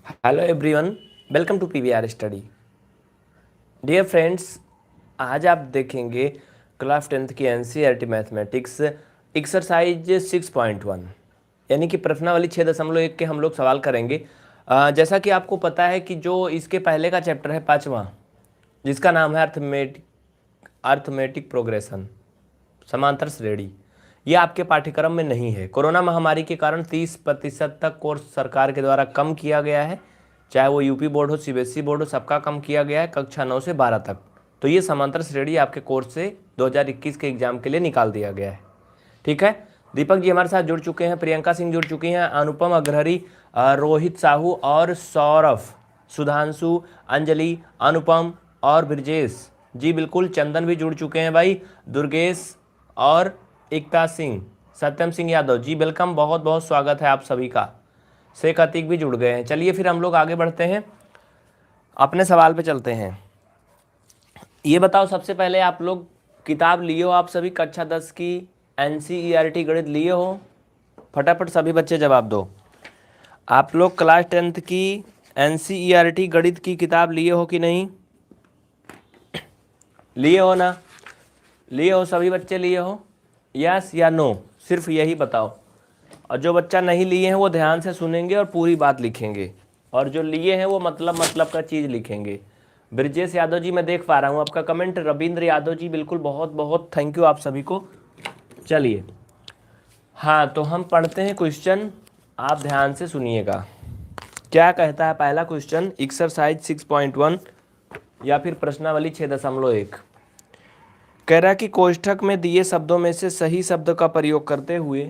Hello everyone, welcome to PVR study. Dear friends, आज आप देखेंगे क्लास 10th की एनसीईआरटी मैथमेटिक्स एक्सरसाइज 6.1 यानी कि प्रश्नावली 6.1 के हम लोग सवाल करेंगे। जैसा कि आपको पता है कि जो इसके पहले का चैप्टर है पाँचवा, जिसका नाम है अर्थमेटिक प्रोग्रेशन, समांतर श्रेणी, ये आपके पाठ्यक्रम में नहीं है। कोरोना महामारी के कारण 30% तक कोर्स सरकार के द्वारा कम किया गया है, चाहे वो यूपी बोर्ड हो, सीबीएसई बोर्ड हो, सबका कम किया गया है कक्षा 9 से 12 तक। तो ये समांतर श्रेणी आपके कोर्स से 2021 के एग्जाम के लिए निकाल दिया गया है। ठीक है, दीपक जी हमारे साथ जुड़ चुके हैं, प्रियंका सिंह जुड़ चुकी हैं, अनुपम अग्रहरी, रोहित साहू और सौरभ, सुधांशु, अंजलि, अनुपम और ब्रजेश जी, बिल्कुल चंदन भी जुड़ चुके हैं भाई, दुर्गेश और एकता सिंह, सत्यम सिंह यादव जी, वेलकम, बहुत बहुत स्वागत है आप सभी का। शेख अतीक भी जुड़ गए हैं। चलिए फिर हम लोग आगे बढ़ते हैं, अपने सवाल पे चलते हैं। ये बताओ सबसे पहले, आप लोग किताब लिए हो? आप सभी कक्षा 10 की एनसीईआरटी गणित लिए हो? फटाफट सभी बच्चे जवाब दो। आप लोग क्लास 10th की एनसीईआरटी गणित की किताब लिए हो कि नहीं? लिए हो ना? लिए हो सभी बच्चे? लिए हो? यस या नो, सिर्फ यही बताओ। और जो बच्चा नहीं लिए हैं वो ध्यान से सुनेंगे और पूरी बात लिखेंगे, और जो लिए हैं वो मतलब का चीज़ लिखेंगे। ब्रजेश यादव जी, मैं देख पा रहा हूँ आपका कमेंट। रविंद्र यादव जी, बिल्कुल, बहुत बहुत थैंक यू आप सभी को। चलिए, हाँ तो हम पढ़ते हैं क्वेश्चन, आप ध्यान से सुनिएगा। क्या कहता है पहला क्वेश्चन, एक्सरसाइज 6.1 या फिर प्रश्नावली 6.1। कह रहा है कि कोष्ठक में दिए शब्दों में से सही शब्द का प्रयोग करते हुए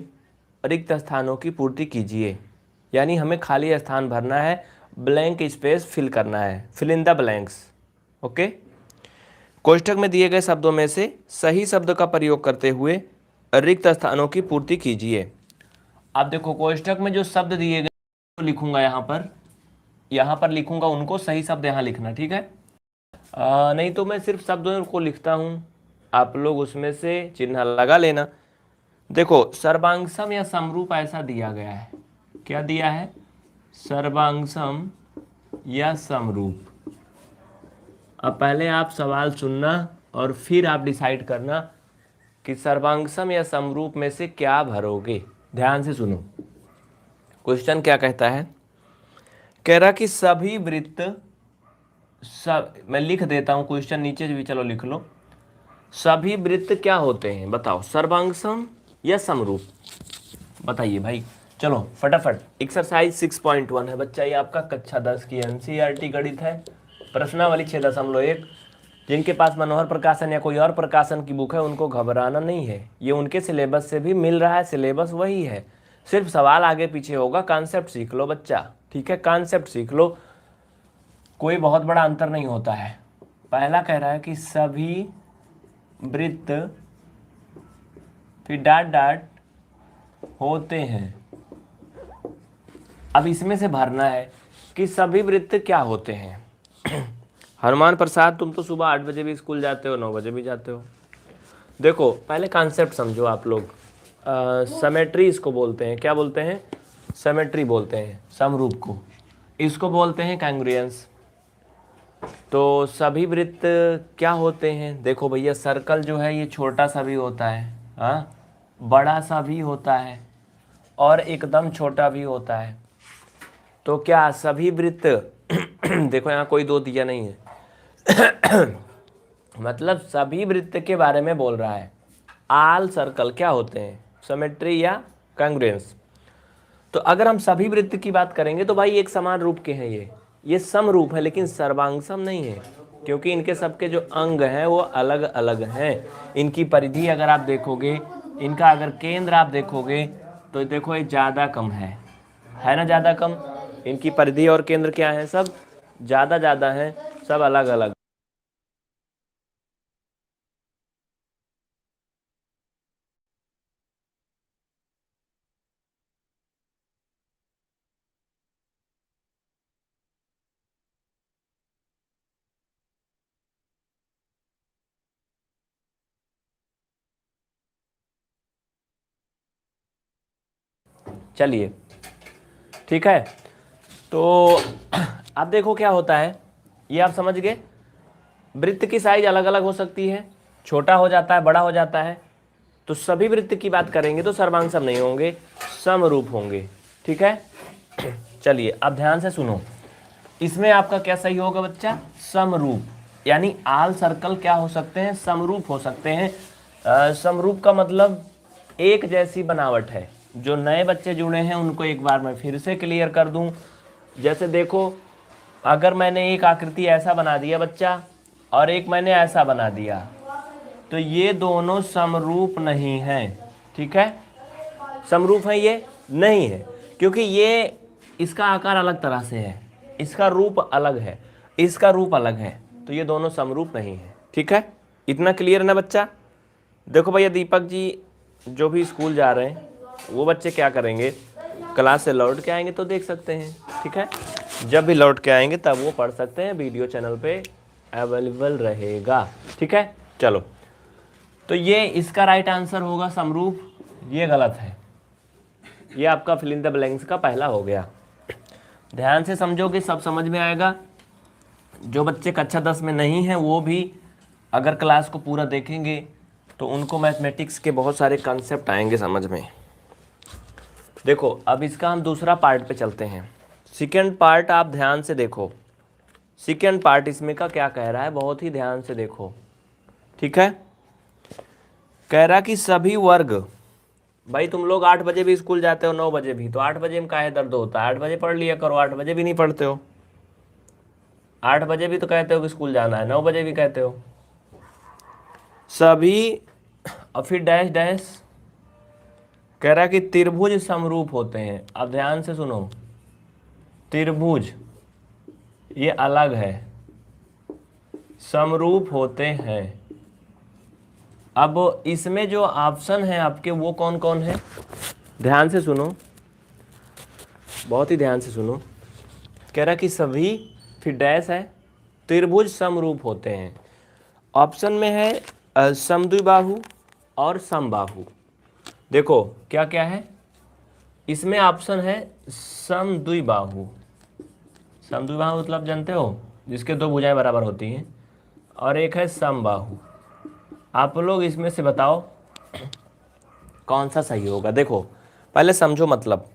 रिक्त स्थानों की पूर्ति कीजिए। यानी हमें खाली स्थान भरना है, ब्लैंक स्पेस फिल करना है, fill in the blanks. Okay, कोष्ठक में दिए गए शब्दों में से सही शब्द का प्रयोग करते हुए रिक्त स्थानों की पूर्ति कीजिए। अब देखो, कोष्ठक में जो शब्द दिए गए तो लिखूंगा यहाँ पर लिखूंगा उनको, सही शब्द यहाँ लिखना, ठीक है? नहीं तो मैं सिर्फ शब्दों को लिखता हूँ, आप लोग उसमें से चिन्ह लगा लेना। देखो, सर्वांगसम या समरूप ऐसा दिया गया है। क्या दिया है? सर्वांगसम या समरूप। अब पहले आप सवाल सुनना और फिर आप डिसाइड करना कि सर्वांगसम या समरूप में से क्या भरोगे। ध्यान से सुनो, क्वेश्चन क्या कहता है। कह रहा कि सभी वृत्त, सब मैं लिख देता हूं क्वेश्चन, नीचे भी चलो लिख लो। सभी वृत्त क्या होते हैं बताओ, सर्वांगसम या समरूप? बताइए भाई। चलो फटाफट, एक्सरसाइज 6.1 है बच्चा, ये आपका कक्षा 10 की एनसीईआरटी गणित है, प्रश्नावली 6.1। जिनके पास मनोहर प्रकाशन या कोई और प्रकाशन की बुक है उनको घबराना नहीं है, ये उनके सिलेबस से भी मिल रहा है, सिलेबस वही है, सिर्फ सवाल आगे पीछे होगा। कॉन्सेप्ट सीख लो बच्चा, ठीक है? कॉन्सेप्ट सीख लो, कोई बहुत बड़ा अंतर नहीं होता है। पहला कह रहा है कि सभी वृत्त, फिर डॉट डॉट, होते हैं। अब इसमें से भरना है कि सभी वृत्त क्या होते हैं। हनुमान प्रसाद, तुम तो सुबह 8 बजे भी स्कूल जाते हो, 9 बजे भी जाते हो। देखो पहले कॉन्सेप्ट समझो आप लोग। समेट्री इसको बोलते हैं, क्या बोलते हैं? समेट्री बोलते हैं समरूप को, इसको बोलते हैं कांग्रुएंस। तो सभी वृत्त क्या होते हैं? देखो भैया, सर्कल जो है ये छोटा सा भी होता है, हाँ, बड़ा सा भी होता है, और एकदम छोटा भी होता है। तो क्या सभी वृत्त देखो यहाँ कोई दो दिया नहीं है मतलब सभी वृत्त के बारे में बोल रहा है। आल सर्कल क्या होते हैं? सिमेट्री या कांग्रुएंस। तो अगर हम सभी वृत्त की बात करेंगे तो भाई एक समान रूप के हैं, ये समरूप है, लेकिन सर्वांगसम नहीं है, क्योंकि इनके सबके जो अंग हैं वो अलग अलग हैं। इनकी परिधि अगर आप देखोगे, इनका अगर केंद्र आप देखोगे तो देखो ये ज़्यादा कम है ना? ज़्यादा कम। इनकी परिधि और केंद्र क्या है? सब ज़्यादा ज़्यादा हैं, सब अलग अलग। चलिए ठीक है, तो अब देखो क्या होता है, ये आप समझ गए। वृत्त की साइज अलग अलग हो सकती है, छोटा हो जाता है, बड़ा हो जाता है। तो सभी वृत्त की बात करेंगे तो सर्वांग सम नहीं होंगे, समरूप होंगे। ठीक है, चलिए अब ध्यान से सुनो। इसमें आपका क्या सही होगा बच्चा? समरूप, यानी आल सर्कल क्या हो सकते हैं? समरूप हो सकते हैं। समरूप का मतलब एक जैसी बनावट है। जो नए बच्चे जुड़े हैं उनको एक बार मैं फिर से क्लियर कर दूं। जैसे देखो, अगर मैंने एक आकृति ऐसा बना दिया बच्चा और एक मैंने ऐसा बना दिया, तो ये दोनों समरूप नहीं हैं। ठीक है, समरूप है ये नहीं है, क्योंकि ये इसका आकार अलग तरह से है, इसका रूप अलग है, इसका रूप अलग है, तो ये दोनों समरूप नहीं है। ठीक है, इतना क्लियर है ना बच्चा? देखो भैया दीपक जी जो भी स्कूल जा रहे हैं वो बच्चे क्या करेंगे, क्लास से लौट के आएंगे तो देख सकते हैं। ठीक है, जब भी लौट के आएंगे तब वो पढ़ सकते हैं, वीडियो चैनल पे अवेलेबल रहेगा। ठीक है, चलो, तो ये इसका राइट आंसर होगा समरूप, ये गलत है। ये आपका फिल इन द ब्लैंक्स का पहला हो गया। ध्यान से समझोगे सब समझ में आएगा। जो बच्चे कक्षा 10 में नहीं हैं वो भी अगर क्लास को पूरा देखेंगे तो उनको मैथमेटिक्स के बहुत सारे कॉन्सेप्ट आएंगे समझ में। देखो अब इसका हम दूसरा पार्ट पे चलते हैं। सेकेंड पार्ट आप ध्यान से देखो, सेकेंड पार्ट इसमें का क्या कह रहा है, बहुत ही ध्यान से देखो। ठीक है, कह रहा कि सभी वर्ग, भाई तुम लोग 8 बजे भी स्कूल जाते हो, 9 बजे भी, तो 8 बजे में काहे दर्द होता है? 8 बजे पढ़ लिया करो, 8 बजे भी नहीं पढ़ते हो। 8 बजे भी तो कहते हो कि स्कूल जाना है, 9 बजे भी कहते हो। सभी, और फिर डैश डैश, कह रहा कि त्रिभुज समरूप होते हैं। अब ध्यान से सुनो, त्रिभुज ये अलग है, समरूप होते हैं। अब इसमें जो ऑप्शन है आपके वो कौन कौन है? ध्यान से सुनो, बहुत ही ध्यान से सुनो। कह रहा कि सभी, फिर डैश है, त्रिभुज समरूप होते हैं। ऑप्शन में है समद्विबाहु और समबाहु। देखो क्या क्या है इसमें, ऑप्शन है समद्विबाहु। समद्विबाहु मतलब जानते हो, जिसके दो भुजाएं बराबर होती हैं, और एक है समबाहु। आप लोग इसमें से बताओ कौन सा सही होगा। देखो पहले समझो मतलब,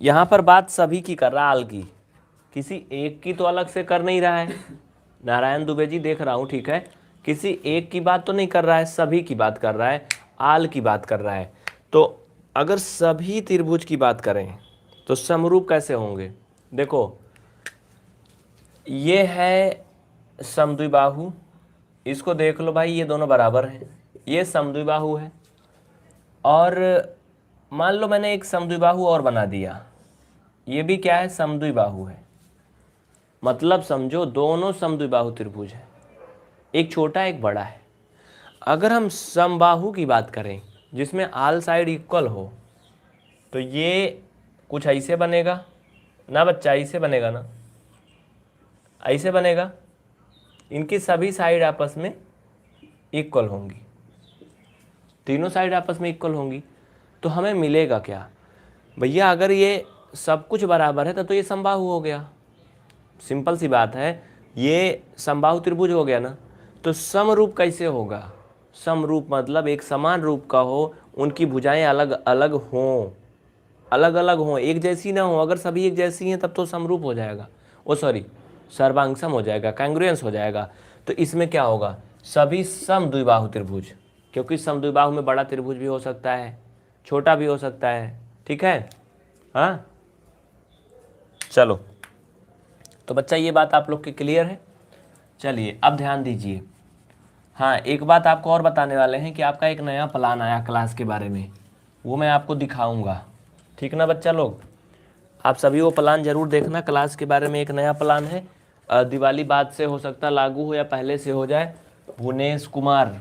यहाँ पर बात सभी की कर रहा है, आल की, किसी एक की तो अलग से कर नहीं रहा है। नारायण दुबे जी देख रहा हूँ, ठीक है, किसी एक की बात तो नहीं कर रहा है, सभी की बात कर रहा है, आल की बात कर रहा है। तो अगर सभी त्रिभुज की बात करें तो समरूप कैसे होंगे? देखो ये है समद्विबाहु, इसको देख लो भाई, ये दोनों बराबर हैं, ये समद्विबाहु है। और मान लो मैंने एक समद्विबाहु और बना दिया, ये भी क्या है, समद्विबाहु है। मतलब समझो दोनों समद्विबाहु त्रिभुज है, एक छोटा एक बड़ा है। अगर हम समबाहु की बात करें जिसमें आल साइड इक्वल हो, तो ये कुछ ऐसे बनेगा ना बच्चा, ऐसे बनेगा ना, ऐसे बनेगा। इनकी सभी साइड आपस में इक्वल होंगी, तीनों साइड आपस में इक्वल होंगी। तो हमें मिलेगा क्या भैया? अगर ये सब कुछ बराबर है तो ये समबाहु हो गया, सिंपल सी बात है, ये समबाहु त्रिभुज हो गया ना। तो समरूप कैसे होगा? समरूप मतलब एक समान रूप का हो, उनकी भुजाएं अलग अलग हों, अलग अलग हों, एक जैसी ना हो। अगर सभी एक जैसी हैं तब तो समरूप हो जाएगा, ओ सॉरी सर्वांगसम हो जाएगा, कांग्रुएंस हो जाएगा। तो इसमें क्या होगा? सभी समद्विबाहु त्रिभुज, क्योंकि समद्विबाहु में बड़ा त्रिभुज भी हो सकता है, छोटा भी हो सकता है। ठीक है, हाँ चलो, तो बच्चा ये बात आप लोग की क्लियर है। चलिए अब ध्यान दीजिए, हाँ एक बात आपको और बताने वाले हैं कि आपका एक नया प्लान आया क्लास के बारे में, वो मैं आपको दिखाऊंगा। ठीक ना बच्चा लोग, आप सभी वो प्लान जरूर देखना। क्लास के बारे में एक नया प्लान है, दिवाली बाद से हो सकता लागू हो या पहले से हो जाए। भुवनेश कुमार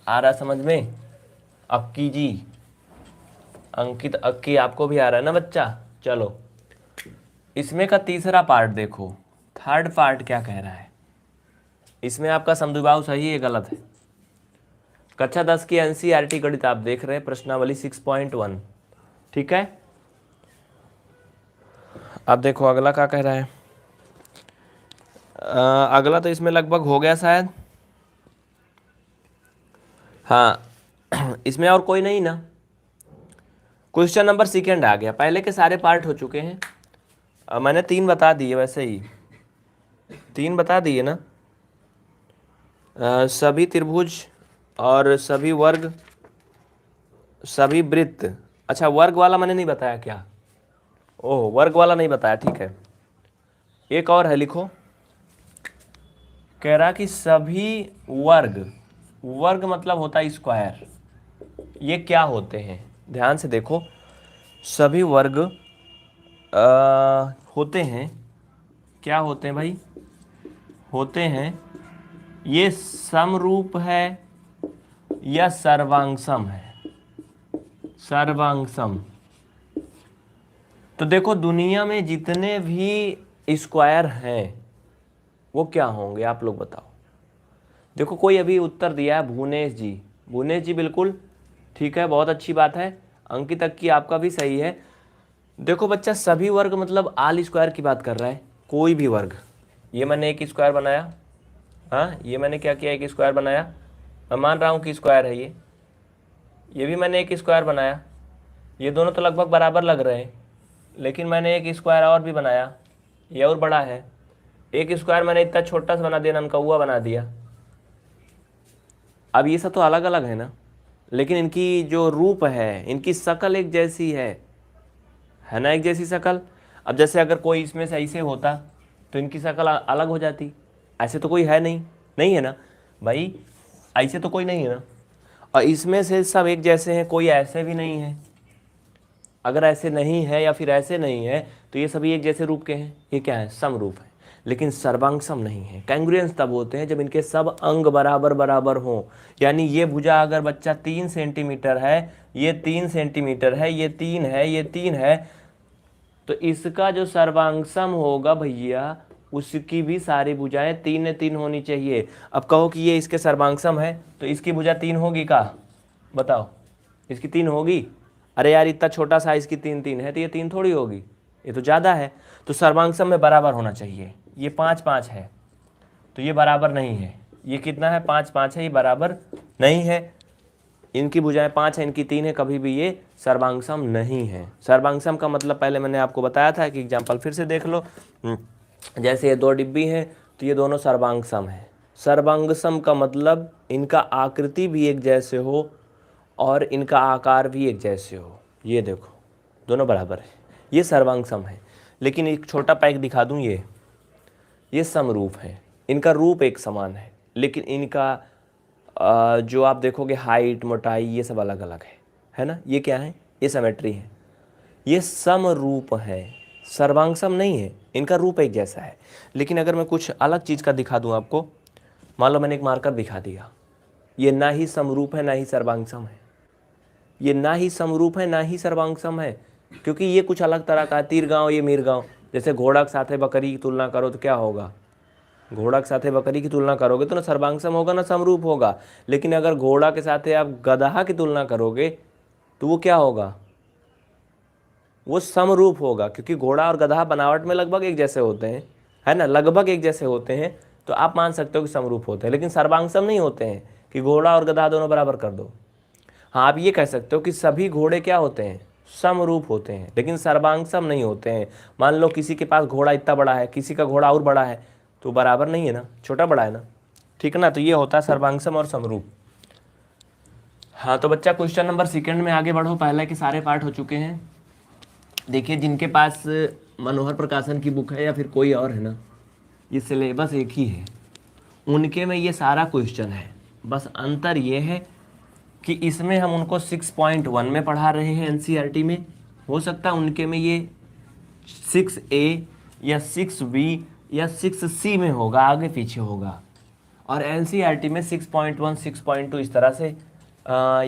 आ रहा समझ में? अक्की जी, अंकित अक्की आपको भी आ रहा है ना बच्चा? चलो इसमें का तीसरा पार्ट देखो, थर्ड पार्ट क्या कह रहा है। इसमें आपका समद्विबाहु सही है गलत है? कक्षा 10 की एनसीईआरटी गणित आप देख रहे हैं, प्रश्नावली 6.1। ठीक है, अब देखो अगला क्या कह रहा है। अगला तो इसमें लगभग हो गया शायद। हाँ इसमें और कोई नहीं ना। क्वेश्चन नंबर सेकेंड आ गया, पहले के सारे पार्ट हो चुके हैं। मैंने 3 बता दिए, वैसे ही 3 बता दिए ना। सभी त्रिभुज और सभी वर्ग, सभी वृत्त। अच्छा वर्ग वाला मैंने नहीं बताया क्या? ओह वर्ग वाला नहीं बताया, ठीक है। एक और है, लिखो। कह रहा कि सभी वर्ग, वर्ग मतलब होता है स्क्वायर, ये क्या होते हैं? ध्यान से देखो, सभी वर्ग होते हैं, क्या होते हैं भाई? होते हैं, ये समरूप है या सर्वांग-सम है? सर्वांग-सम। तो देखो दुनिया में जितने भी स्क्वायर हैं वो क्या होंगे, आप लोग बताओ। देखो कोई अभी उत्तर दिया है, भुवनेश जी। भुवनेश जी बिल्कुल ठीक है, बहुत अच्छी बात है। अंकित अक्की आपका भी सही है। देखो बच्चा, सभी वर्ग मतलब आल स्क्वायर की बात कर रहा है, कोई भी वर्ग। ये मैंने एक स्क्वायर बनाया, हाँ ये मैंने क्या किया, एक स्क्वायर बनाया, मैं मान रहा हूँ कि स्क्वायर है ये भी मैंने एक स्क्वायर बनाया। ये दोनों तो लगभग बराबर लग रहे हैं, लेकिन मैंने एक स्क्वायर और भी बनाया, ये और बड़ा है। एक स्क्वायर मैंने इतना छोटा सा बना दिया, ननकौआ बना दिया। अब ये सब तो अलग अलग है ना, लेकिन इनकी जो रूप है, इनकी शक्ल एक जैसी है ना, एक जैसी शक्ल। अब जैसे अगर कोई इसमें से ऐसे होता तो इनकी शक्ल अलग हो जाती, ऐसे तो कोई है नहीं, नहीं है ना भाई, ऐसे तो कोई नहीं है ना। और इसमें से सब एक जैसे हैं, कोई ऐसे भी नहीं है। अगर ऐसे नहीं है या फिर ऐसे नहीं है तो ये सभी एक जैसे रूप के हैं, ये क्या है, समरूप है। लेकिन सर्वांग सम नहीं है। कैंग्रुएंस तब होते हैं जब इनके सब अंग बराबर बराबर हों। यानी ये भुजा अगर बच्चा 3 सेंटीमीटर है, ये 3 सेंटीमीटर है, ये 3 है, ये 3 है, तो इसका जो सर्वांग सम होगा भैया, उसकी भी सारी भुजाएं 3 होनी चाहिए। अब कहो कि ये इसके सर्वांग सम है तो इसकी भुजा 3 होगी का, बताओ, इसकी 3 होगी? अरे यार इतना छोटा साइज की 3 है तो ये 3 थोड़ी होगी, ये तो ज़्यादा है। तो सर्वांग सम में बराबर होना चाहिए। ये 5 है तो ये बराबर नहीं है, ये कितना है, 5 है, ये बराबर नहीं है। इनकी भुजाएं 5 है, इनकी 3 है, कभी भी ये सर्वांग सम नहीं है। सर्वांग सम का मतलब पहले मैंने आपको बताया था कि एग्जाम्पल फिर से देख लो। जैसे ये 2 डिब्बी हैं तो ये दोनों सर्वांग सम है। सर्वांग सम का मतलब इनका आकृति भी एक जैसे हो और इनका आकार भी एक जैसे हो। ये देखो दोनों बराबर है, ये सर्वांग सम है। लेकिन एक छोटा पैक दिखा दूं, ये समरूप है, इनका रूप एक समान है, लेकिन इनका जो आप देखोगे हाइट, मोटाई, ये सब अलग अलग है ना। ये क्या है, ये सिमेट्री है, ये समरूप है, सर्वांग सम नहीं है। इनका रूप एक जैसा है। लेकिन अगर मैं कुछ अलग चीज़ का दिखा दूं आपको, मान लो मैंने एक मार्कर दिखा दिया, ये ना ही समरूप है ना ही सर्वांग सम है, ये ना ही समरूप है ना ही सर्वांग सम है, क्योंकि ये कुछ अलग तरह का है। तीर गाँव, ये मीर गाँव। जैसे घोड़ा के साथ बकरी की तुलना करो तो क्या होगा, घोड़ा के साथ बकरी की तुलना करोगे तो ना सर्वांग सम होगा ना समरूप होगा। लेकिन अगर घोड़ा के साथ आप गधा की तुलना करोगे तो वो क्या होगा, वो समरूप होगा, क्योंकि घोड़ा और गधा बनावट में लगभग एक जैसे होते हैं, है ना, लगभग एक जैसे होते हैं, तो आप मान सकते हो कि समरूप होते हैं। लेकिन सर्वांग सम नहीं होते हैं कि घोड़ा और गधा दोनों बराबर कर दो। हाँ आप ये कह सकते हो कि सभी घोड़े क्या होते हैं, समरूप होते हैं, लेकिन सर्वांग सम नहीं होते हैं। मान लो किसी के पास घोड़ा इतना बड़ा है, किसी का घोड़ा और बड़ा है, तो बराबर नहीं है ना, छोटा बड़ा है ना, ठीक है ना। तो ये होता है सर्वांग सम और समरूप। हाँ तो बच्चा क्वेश्चन नंबर सेकंड में आगे बढ़ो, पहले के सारे पार्ट हो चुके हैं। देखिए जिनके पास मनोहर प्रकाशन की बुक है या फिर कोई और है ना, ये सिलेबस एक ही है, उनके में ये सारा क्वेश्चन है। बस अंतर ये है कि इसमें हम उनको 6.1 में पढ़ा रहे हैं एनसीईआरटी में, हो सकता है उनके में ये 6A या 6B या 6C में होगा, आगे पीछे होगा। और एनसीईआरटी में 6.1 6.2 इस तरह से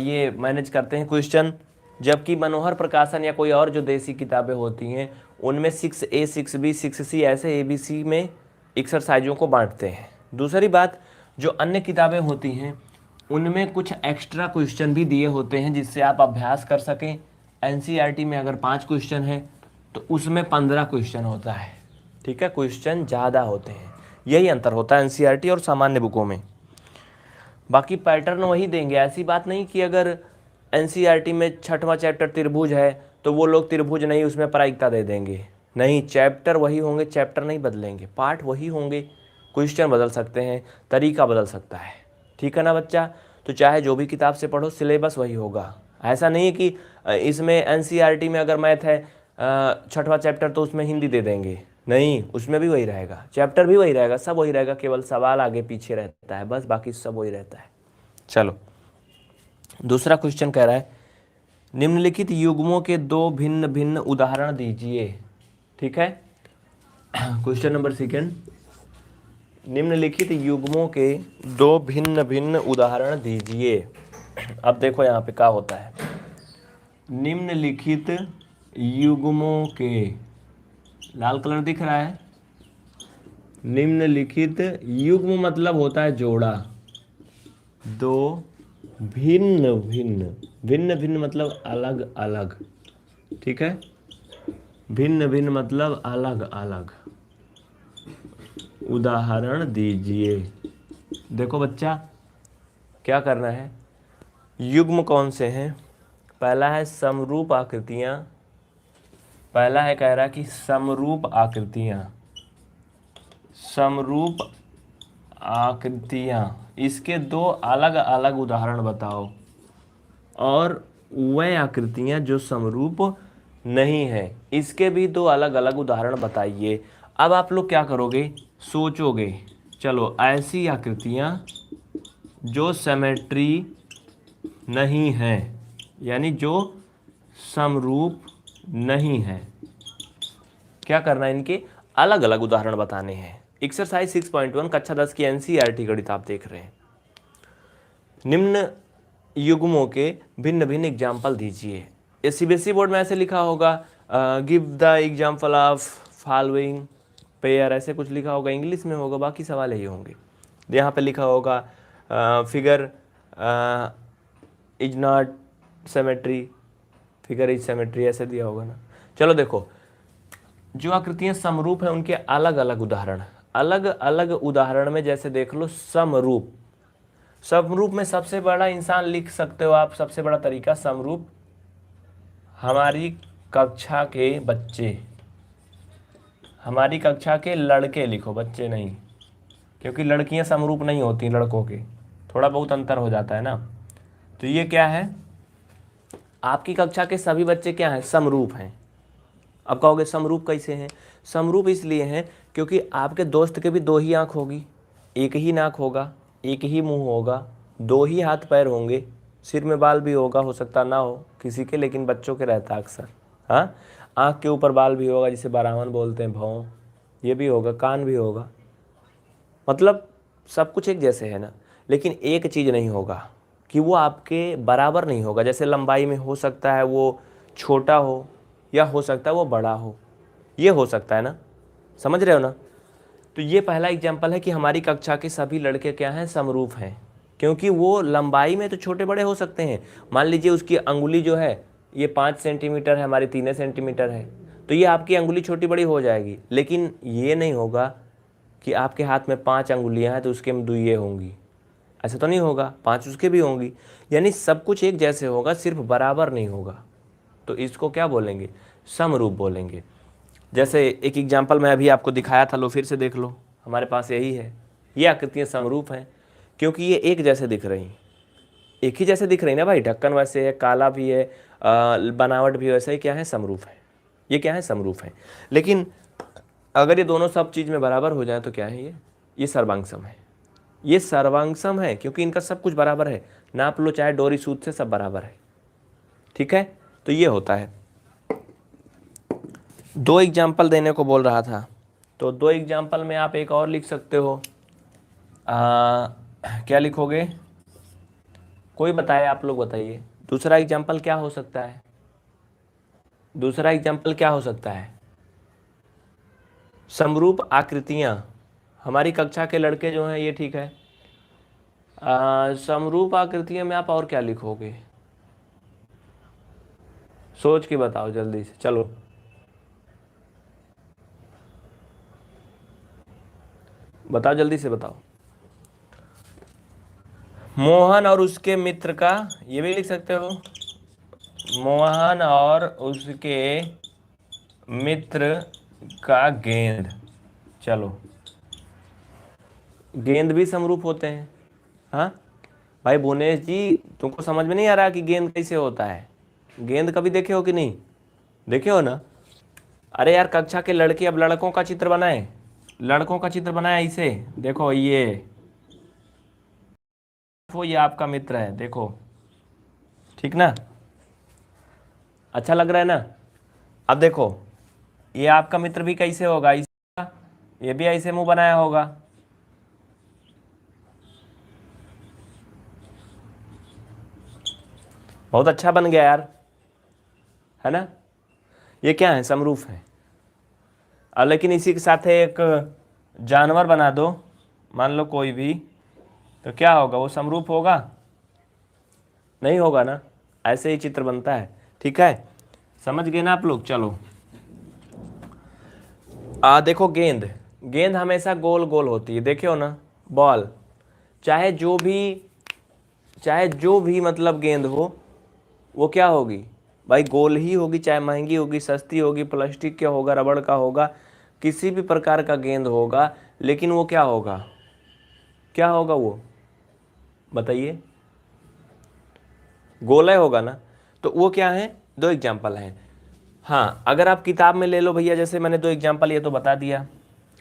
ये मैनेज करते हैं क्वेश्चन। जबकि मनोहर प्रकाशन या कोई और जो देसी किताबें होती हैं उनमें 6A 6B 6C ऐसे ABC में एक्सरसाइजों को बांटते हैं। दूसरी बात, जो अन्य किताबें होती हैं उनमें कुछ एक्स्ट्रा क्वेश्चन भी दिए होते हैं जिससे आप अभ्यास कर सकें। एनसीईआरटी में अगर 5 क्वेश्चन हैं तो उसमें 15 क्वेश्चन होता है। ठीक है, क्वेश्चन ज़्यादा होते हैं, यही अंतर होता है एनसीईआरटी और सामान्य बुकों में। बाकी पैटर्न वही देंगे, ऐसी बात नहीं कि अगर एनसीईआरटी में 6वां चैप्टर त्रिभुज है तो वो लोग त्रिभुज नहीं उसमें प्रायिकता दे देंगे। नहीं, चैप्टर वही होंगे, चैप्टर नहीं बदलेंगे, पार्ट वही होंगे, क्वेश्चन बदल सकते हैं, तरीका बदल सकता है। ठीक है ना बच्चा? तो चाहे जो भी किताब से पढ़ो सिलेबस वही होगा। ऐसा नहीं है कि इसमें एनसीईआरटी में अगर मैथ है 6वां चैप्टर तो उसमें हिंदी दे देंगे, नहीं, उसमें भी वही रहेगा, चैप्टर भी वही रहेगा, सब वही रहेगा, केवल सवाल आगे पीछे रहता है बस, बाकी सब वही रहता है। चलो दूसरा क्वेश्चन कह रहा है निम्नलिखित युग्मों के दो भिन्न भिन्न उदाहरण दीजिए। ठीक है, क्वेश्चन नंबर सेकंड, निम्नलिखित युग्मों के दो भिन्न भिन्न उदाहरण दीजिए। अब देखो यहाँ पे क्या होता है, निम्नलिखित युग्मों के, लाल कलर दिख रहा है, निम्नलिखित युग्म मतलब होता है जोड़ा, दो भिन्न भिन्न, भिन्न भिन्न मतलब अलग अलग। ठीक है, भिन्न भिन्न मतलब अलग अलग उदाहरण दीजिए। देखो बच्चा क्या करना है, युग्म कौन से हैं? पहला है समरूप आकृतियां, पहला है कह रहा कि समरूप आकृतियां, समरूप आकृतियां, इसके दो अलग अलग उदाहरण बताओ, और वह आकृतियां जो समरूप नहीं है इसके भी दो अलग अलग उदाहरण बताइए। अब आप लोग क्या करोगे, सोचोगे, चलो ऐसी आकृतियां जो सिमेट्री नहीं है, यानी जो समरूप नहीं है, क्या करना है, इनके अलग अलग उदाहरण बताने हैं। एक्सरसाइज 6.1 कक्षा 10 की एनसीईआरटी गणित आप देख रहे हैं। निम्न युग्मों के भिन्न भिन्न एग्जाम्पल दीजिए। सीबीएसई बोर्ड में ऐसे लिखा होगा give the example of following pair, ऐसे कुछ लिखा होगा, इंग्लिश में होगा, बाकी सवाल यही होंगे। यहाँ पे लिखा होगा figure is not symmetry, figure is symmetry, ऐसे दिया होगा ना। चलो देखो, जो आकृतियां समरूप है उनके अलग अलग उदाहरण, अलग अलग उदाहरण में जैसे देख लो समरूप, समरूप में सबसे बड़ा इंसान लिख सकते हो आप, सबसे बड़ा तरीका समरूप हमारी कक्षा के बच्चे, हमारी कक्षा के लड़के लिखो, बच्चे नहीं, क्योंकि लड़कियां समरूप नहीं होती लड़कों के, थोड़ा बहुत अंतर हो जाता है ना। तो ये क्या है, आपकी कक्षा के सभी बच्चे क्या हैं, समरूप हैं। अब कहोगे समरूप कैसे हैं? समरूप इसलिए हैं क्योंकि आपके दोस्त के भी दो ही आँख होगी, एक ही नाक होगा, एक ही मुंह होगा, दो ही हाथ पैर होंगे, सिर में बाल भी होगा, हो सकता ना हो किसी के, लेकिन बच्चों के रहता है अक्सर। हाँ, आँख के ऊपर बाल भी होगा, जिसे बारावन बोलते हैं, भौं, ये भी होगा, कान भी होगा, मतलब सब कुछ एक जैसे है ना। लेकिन एक चीज़ नहीं होगा कि वो आपके बराबर नहीं होगा, जैसे लंबाई में हो सकता है वो छोटा हो या हो सकता है वो बड़ा हो, ये हो सकता है ना, समझ रहे हो ना। तो ये पहला एग्जाम्पल है कि हमारी कक्षा के सभी लड़के क्या हैं, समरूप हैं, क्योंकि वो लंबाई में तो छोटे बड़े हो सकते हैं। मान लीजिए उसकी अंगुली जो है ये 5 सेंटीमीटर है, हमारी 3 सेंटीमीटर है, तो ये आपकी अंगुली छोटी बड़ी हो जाएगी, लेकिन ये नहीं होगा कि आपके हाथ में 5 अंगुलियाँ हैं तो उसके में 2 ये होंगी, ऐसा तो नहीं होगा, 5 उसके भी होंगी। यानी सब कुछ एक जैसे होगा, सिर्फ बराबर नहीं होगा, तो इसको क्या बोलेंगे, समरूप बोलेंगे। जैसे एक एग्जाम्पल मैं अभी आपको दिखाया था, लो फिर से देख लो, हमारे पास यही है, ये आकृतियाँ समरूप हैं क्योंकि ये एक जैसे दिख रही, एक ही जैसे दिख रही ना भाई, ढक्कन वैसे है, काला भी है, बनावट भी वैसे ही, क्या है, समरूप है, ये क्या है, समरूप है। लेकिन अगर ये दोनों सब चीज़ में बराबर हो जाए तो क्या है, ये सर्वांगसम है, ये सर्वांगसम है क्योंकि इनका सब कुछ बराबर है, नाप लो चाहे डोरी सूद से, सब बराबर है। ठीक है, तो ये होता है। 2 एग्जाम्पल देने को बोल रहा था, तो 2 एग्जाम्पल में आप एक और लिख सकते हो, क्या लिखोगे, कोई बताए, आप लोग बताइए, दूसरा एग्जाम्पल क्या हो सकता है, दूसरा एग्जाम्पल क्या हो सकता है, समरूप आकृतियां, हमारी कक्षा के लड़के जो हैं, ये ठीक है। समरूप आकृतियां में आप और क्या लिखोगे, सोच के बताओ जल्दी से, चलो बताओ जल्दी से बताओ। मोहन और उसके मित्र का, ये भी लिख सकते हो, मोहन और उसके मित्र का गेंद। चलो, गेंद भी समरूप होते हैं। हाँ भाई भुवनेश जी, तुमको समझ में नहीं आ रहा कि गेंद कैसे होता है? गेंद कभी देखे हो कि नहीं? देखे हो ना? अरे यार कक्षा के लड़के अब लड़कों का चित्र बनाए, लड़कों का चित्र बनाया इसे, देखो ये आपका मित्र है, देखो, ठीक ना? अच्छा लग रहा है ना? अब देखो, ये आपका मित्र भी कैसे होगा, ये भी ऐसे मुंह बनाया होगा। बहुत अच्छा बन गया यार, है ना? ये क्या है? समरूप है। अब लेकिन इसी के साथ एक जानवर बना दो, मान लो कोई भी, तो क्या होगा? वो समरूप होगा? नहीं होगा ना। ऐसे ही चित्र बनता है, ठीक है? समझ गए ना आप लोग? चलो देखो, गेंद, गेंद हमेशा गोल गोल होती है, देखे हो ना? बॉल, चाहे जो भी मतलब गेंद हो, वो क्या होगी भाई? गोल ही होगी, चाहे महंगी होगी, सस्ती होगी, प्लास्टिक का होगा, रबड़ का होगा, किसी भी प्रकार का गेंद होगा, लेकिन वो क्या होगा? क्या होगा वो? बताइए। गोला होगा ना। तो वो क्या है? दो एग्जाम्पल हैं। हाँ, अगर आप किताब में ले लो भैया, जैसे मैंने दो एग्जाम्पल ये तो बता दिया।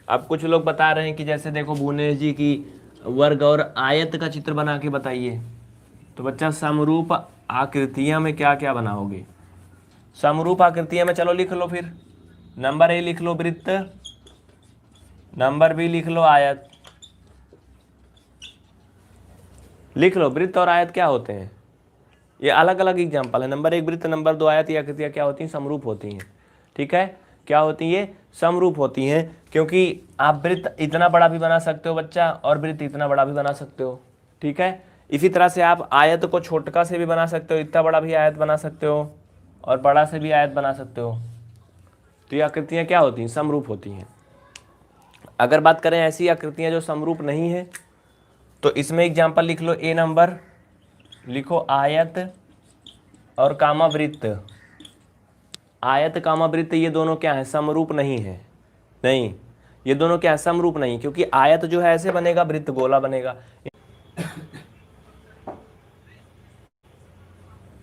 अब कुछ लोग बता रहे हैं कि जैसे देखो भुवनेश जी की वर्ग और आयत का चित्र बना के बताइए। तो बच्चा समरूप आकृतियां में क्या क्या बनाओगे? समरूप आकृतियां में चलो लिख लो फिर। नंबर ए लिख लो वृत्त, नंबर बी लिख लो आयत। लिख लो, वृत्त और आयत क्या होते हैं? ये अलग अलग एग्जाम्पल है। नंबर एक वृत्त, नंबर दो आयत। ये आकृतियां क्या होती हैं? समरूप होती हैं, ठीक है? क्या होती है? समरूप होती हैं, क्योंकि आप वृत्त इतना बड़ा भी बना सकते हो बच्चा, और वृत्त इतना बड़ा भी बना सकते हो, ठीक है? इसी तरह से आप आयत को छोटका से भी बना सकते हो, इतना बड़ा भी आयत बना सकते हो, और बड़ा से भी आयत बना सकते हो। तो ये आकृतियां क्या होती हैं? समरूप होती हैं। अगर बात करें ऐसी आकृतियां जो समरूप नहीं है, तो इसमें एग्जाम्पल लिख लो। ए नंबर लिखो आयत और कामा वृत्त। आयत कामा वृत्त, ये दोनों क्या है? समरूप नहीं है। नहीं, ये दोनों क्या है? समरूप नहीं, क्योंकि आयत जो है ऐसे बनेगा, वृत्त गोला बनेगा।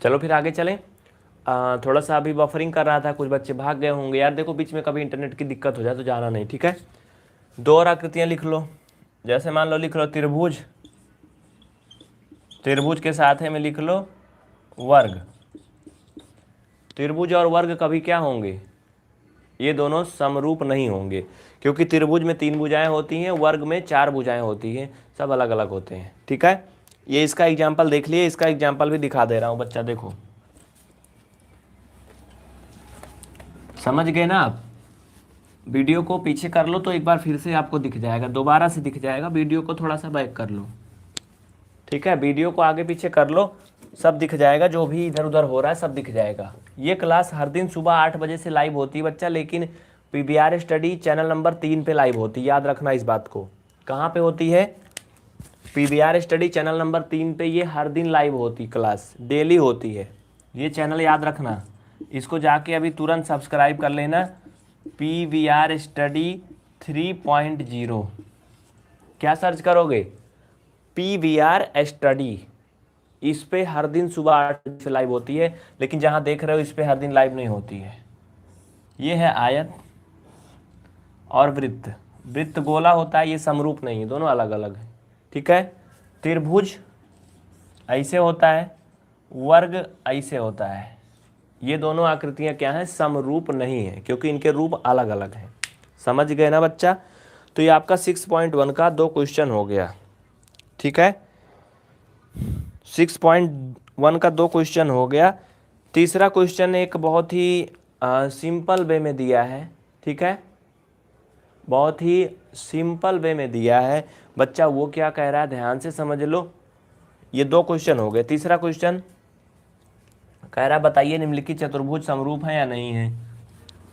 चलो फिर आगे चलें। थोड़ा सा अभी बफरिंग कर रहा था, कुछ बच्चे भाग गए होंगे यार। देखो बीच में कभी इंटरनेट की दिक्कत हो जाए तो जाना नहीं, ठीक है? दो और आकृतियां लिख लो। जैसे मान लो लिख लो त्रिभुज, त्रिभुज के साथ है में लिख लो वर्ग। त्रिभुज और वर्ग कभी क्या होंगे? ये दोनों समरूप नहीं होंगे, क्योंकि त्रिभुज में 3 भुजाएं होती हैं, वर्ग में 4 भुजाएं होती हैं, सब अलग अलग होते हैं, ठीक है? ये इसका एग्जाम्पल देख लिए, इसका एग्जाम्पल भी दिखा दे रहा हूं बच्चा, देखो। समझ गए ना आप? वीडियो को पीछे कर लो तो एक बार फिर से आपको दिख जाएगा, दोबारा से दिख जाएगा। वीडियो को थोड़ा सा बैक कर लो, ठीक है? वीडियो को आगे पीछे कर लो, सब दिख जाएगा, जो भी इधर उधर हो रहा है सब दिख जाएगा। ये क्लास हर दिन सुबह 8 बजे से लाइव होती है बच्चा, लेकिन PBR स्टडी चैनल नंबर 3 पे लाइव होती है, याद रखना इस बात को। कहाँ पे होती है? PBR स्टडी चैनल नंबर 3 पे ये हर दिन लाइव होती, क्लास डेली होती है। ये चैनल याद रखना, इसको जाके अभी तुरंत सब्सक्राइब कर लेना। PBR स्टडी 3.0, क्या सर्च करोगे? PBR स्टडी, इस पे हर दिन सुबह 8 बजे से लाइव होती है, लेकिन जहां देख रहे हो इस पे हर दिन लाइव नहीं होती है। ये है आयत और वृत्त। वृत्त गोला होता है, ये समरूप नहीं है, दोनों अलग अलग है, ठीक है? त्रिभुज ऐसे होता है, वर्ग ऐसे होता है। ये दोनों आकृतियां क्या हैं? समरूप नहीं है, क्योंकि इनके रूप अलग अलग हैं। समझ गए ना बच्चा? तो ये आपका 6.1 का 2 क्वेश्चन हो गया, ठीक है? 6.1 का 2 क्वेश्चन हो गया। तीसरा क्वेश्चन एक बहुत ही सिंपल वे में दिया है, ठीक है? बहुत ही सिंपल वे में दिया है बच्चा। वो क्या कह रहा है ध्यान से समझ लो। ये 2 क्वेश्चन हो गए। तीसरा क्वेश्चन कह रहा है बताइए निम्नलिखित चतुर्भुज समरूप है या नहीं है?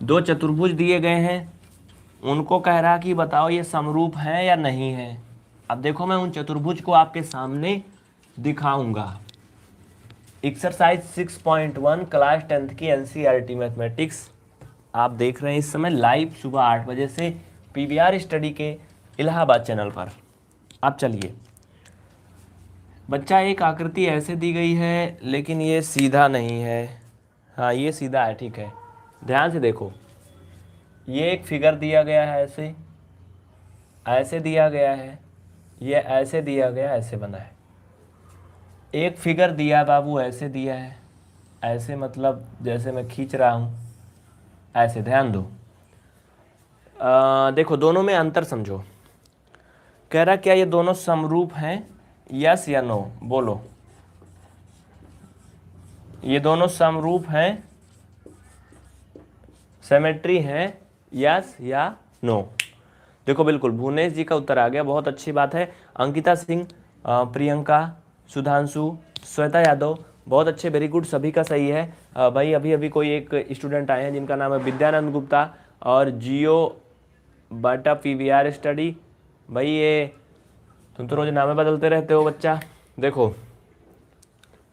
2 चतुर्भुज दिए गए हैं, उनको कह रहा कि बताओ ये समरूप है या नहीं है। अब देखो मैं उन चतुर्भुज को आपके सामने दिखाऊंगा। एक्सरसाइज 6.1 क्लास 10th की एनसीईआरटी मैथमेटिक्स आप देख रहे हैं इस समय लाइव सुबह 8 बजे से पीवीआर स्टडी के इलाहाबाद चैनल पर। अब चलिए, बच्चा एक आकृति ऐसे दी गई है लेकिन ये सीधा नहीं है। हाँ ये सीधा है, ठीक है। ध्यान से देखो, ये एक फिगर दिया गया है, ऐसे ऐसे दिया गया है, ये ऐसे दिया गया, ऐसे बना है। एक फिगर दिया बाबू ऐसे दिया है, ऐसे मतलब जैसे मैं खींच रहा हूँ ऐसे, ध्यान दो। देखो दोनों में अंतर समझो। कह रहा क्या ये दोनों समरूप हैं, यस या नो, बोलो। ये दोनों समरूप हैं, सिमेट्री हैं, यस या नो। देखो बिल्कुल भुवनेश जी का उत्तर आ गया, बहुत अच्छी बात है। अंकिता सिंह, प्रियंका, सुधांशु, श्वेता यादव, बहुत अच्छे, वेरी गुड, सभी का सही है। भाई अभी अभी कोई एक स्टूडेंट आए हैं जिनका नाम है विद्यानंद गुप्ता और जियो बाटा पीवीआर स्टडी। भाई ये तुम तो रोज नाम बदलते रहते हो बच्चा। देखो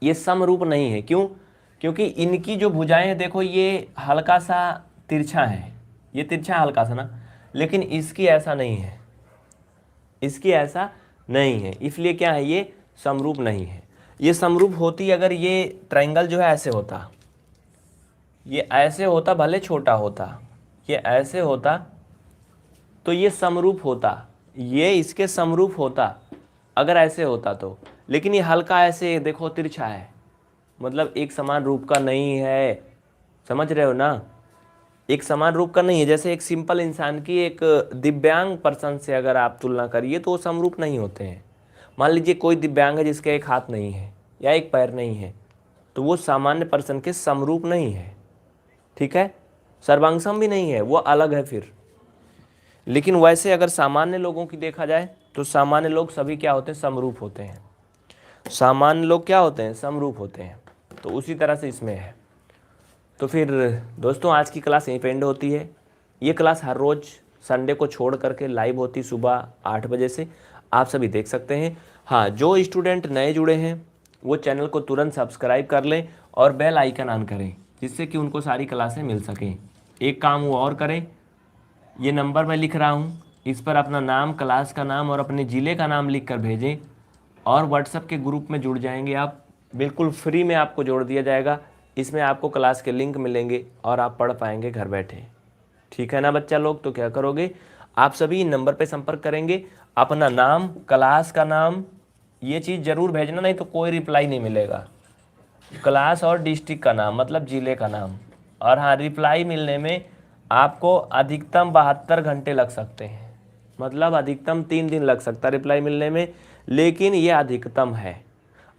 ये समरूप नहीं है, क्यों? क्योंकि इनकी जो भुजाएं हैं देखो ये हल्का सा तिरछा है, ये तिरछा हल्का सा ना, लेकिन इसकी ऐसा नहीं है, इसकी ऐसा नहीं है, इसलिए क्या है ये समरूप नहीं है। ये समरूप होती अगर ये ट्रायंगल जो है ऐसे होता, ये ऐसे होता, भले छोटा होता, ये ऐसे होता तो ये समरूप होता, ये इसके समरूप होता अगर ऐसे होता तो। लेकिन ये हल्का ऐसे देखो तिरछा है, मतलब एक समान रूप का नहीं है, समझ रहे हो ना, एक समान रूप का नहीं है। जैसे एक सिंपल इंसान की एक दिव्यांग पर्सन से अगर आप तुलना करिए तो वो समरूप नहीं होते हैं। मान लीजिए कोई दिव्यांग है जिसका एक हाथ नहीं है या एक पैर नहीं है, तो वो सामान्य पर्सन के समरूप नहीं है, ठीक है, सर्वांगसम भी नहीं है, वो अलग है फिर। लेकिन वैसे अगर सामान्य लोगों की देखा जाए तो सामान्य लोग सभी क्या होते हैं, समरूप होते हैं। सामान्य लोग क्या होते हैं, समरूप होते हैं। तो उसी तरह से इसमें है। तो फिर दोस्तों आज की क्लास यहीं पे एंड होती है। ये क्लास हर रोज़ संडे को छोड़ करके लाइव होती सुबह 8 बजे से, आप सभी देख सकते हैं। हाँ, जो स्टूडेंट नए जुड़े हैं वो चैनल को तुरंत सब्सक्राइब कर लें और बेल आइकन ऑन करें, जिससे कि उनको सारी क्लासें मिल सकें। एक काम वो और करें, ये नंबर मैं लिख रहा हूँ, इस पर अपना नाम, क्लास का नाम और अपने ज़िले का नाम लिख कर भेजें और व्हाट्सएप के ग्रुप में जुड़ जाएंगे आप। बिल्कुल फ्री में आपको जोड़ दिया जाएगा। इसमें आपको क्लास के लिंक मिलेंगे और आप पढ़ पाएंगे घर बैठे, ठीक है ना बच्चा लोग। तो क्या करोगे, आप सभी इन नंबर पे संपर्क करेंगे, अपना नाम, क्लास का नाम, ये चीज़ ज़रूर भेजना, नहीं तो कोई रिप्लाई नहीं मिलेगा। क्लास और डिस्ट्रिक्ट का नाम मतलब ज़िले का नाम। और हाँ, रिप्लाई मिलने में आपको अधिकतम 72 घंटे लग सकते हैं, मतलब अधिकतम 3 दिन लग सकता है रिप्लाई मिलने में, लेकिन ये अधिकतम है।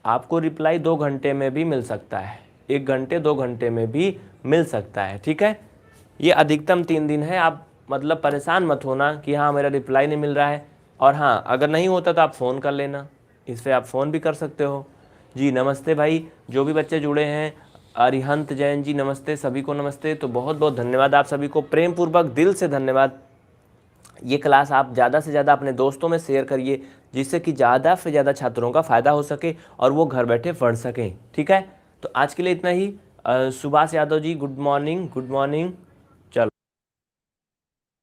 आपको रिप्लाई 2 घंटे में भी मिल सकता है, 1 घंटे 2 घंटे में भी मिल सकता है, ठीक है। ये अधिकतम 3 दिन है। आप मतलब परेशान मत होना कि हाँ मेरा रिप्लाई नहीं मिल रहा है। और हाँ, अगर नहीं होता तो आप फ़ोन कर लेना, इस पर आप फ़ोन भी कर सकते हो। जी नमस्ते भाई, जो भी बच्चे जुड़े हैं, अरिहंत जैन जी नमस्ते, सभी को नमस्ते। तो बहुत बहुत धन्यवाद आप सभी को, प्रेम पूर्वक दिल से धन्यवाद। ये क्लास आप ज़्यादा से ज़्यादा अपने दोस्तों में शेयर करिए, जिससे कि ज़्यादा से ज़्यादा छात्रों का फ़ायदा हो सके और वो घर बैठे पढ़ सकें, ठीक है। तो आज के लिए इतना ही। Subhash Yadav ji good morning, good morning.